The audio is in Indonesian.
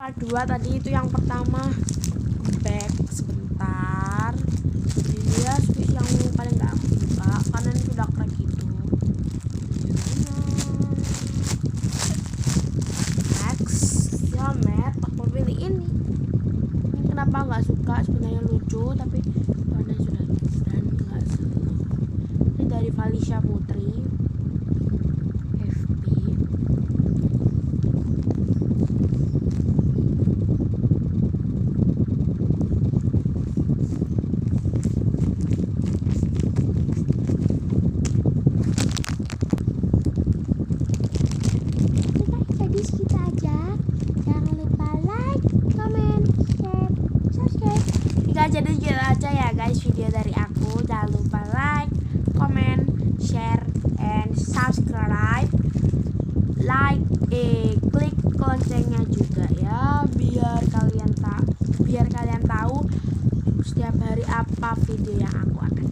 part 2 tadi itu yang pertama. Back sebentar. Ini dia squeeze yang paling gak aku suka karena ini udah crack gitu. Next ya map, aku pilih ini. Kenapa nggak suka, sebenarnya lucu tapi karena sudah dan nggak seru. Ini dari Valisha Putri FB. Jadi segitu aja. Jangan lupa like, comment, share, subscribe. Jadi gitu aja ya guys video dari aku. Jangan lupa like, comment, share, and subscribe. Klik loncengnya juga ya biar kalian tahu setiap hari apa video yang aku akan